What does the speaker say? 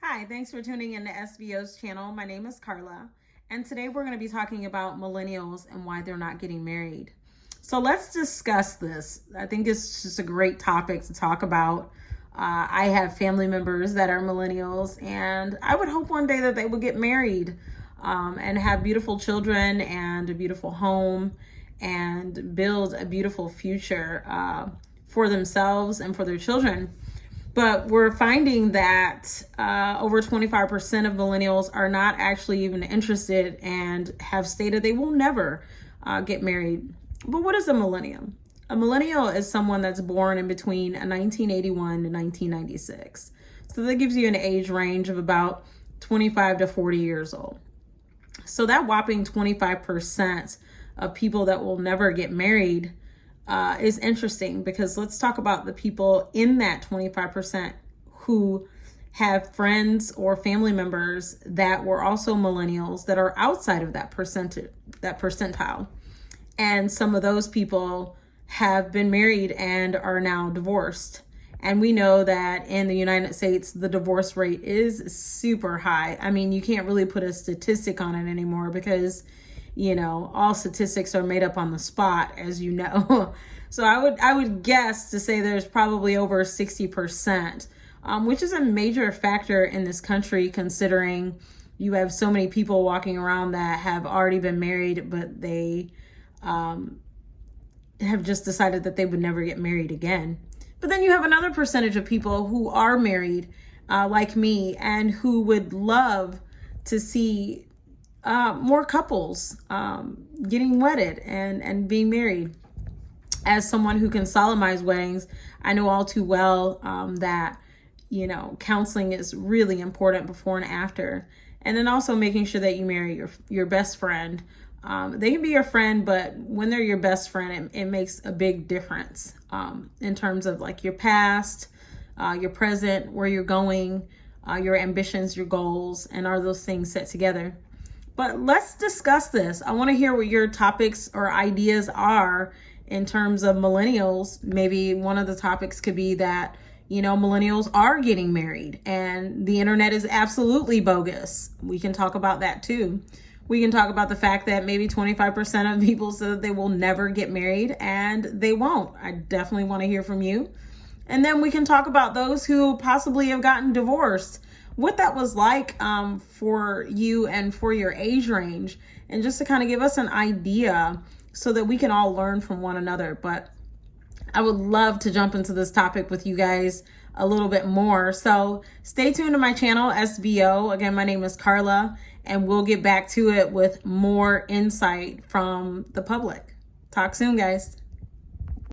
Hi, thanks for tuning in to SVO's channel. My name is Carla, and today we're going to be talking about millennials and why they're not getting married. So let's discuss this. I think it's just a great topic to talk about. I have family members that are millennials, and I would hope one day that they would get married and have beautiful children and a beautiful home and build a beautiful future for themselves and for their children. But we're finding that over 25% of millennials are not actually even interested and have stated they will never get married. But what is a millennium? A millennial is someone that's born in between 1981 to 1996. So that gives you an age range of about 25 to 40 years old. So that whopping 25% of people that will never get married is interesting, because let's talk about the people in that 25% who have friends or family members that were also millennials that are outside of that percentile. And some of those people have been married and are now divorced. And we know that in the United States, the divorce rate is super high. I mean, you can't really put a statistic on it anymore because all statistics are made up on the spot, as you know. So I would guess to say there's probably over 60%, which is a major factor in this country, considering you have so many people walking around that have already been married, but they have just decided that they would never get married again. But then you have another percentage of people who are married, like me, and who would love to see more couples getting wedded and being married. As someone who can solemnize weddings, I know all too well that counseling is really important before and after, and then also making sure that you marry your best friend. They can be your friend, but when they're your best friend, it makes a big difference in terms of like your past, your present, where you're going, your ambitions, your goals, and are those things set together. But let's discuss this. I want to hear what your topics or ideas are in terms of millennials. Maybe one of the topics could be that, millennials are getting married and the internet is absolutely bogus. We can talk about that too. We can talk about the fact that maybe 25% of people said that they will never get married, and they won't. I definitely want to hear from you. And then we can talk about those who possibly have gotten divorced, what that was like for you and for your age range, and just to kind of give us an idea so that we can all learn from one another. But I would love to jump into this topic with you guys a little bit more. So stay tuned to my channel, SVO. Again, my name is Carla, and we'll get back to it with more insight from the public. Talk soon, guys.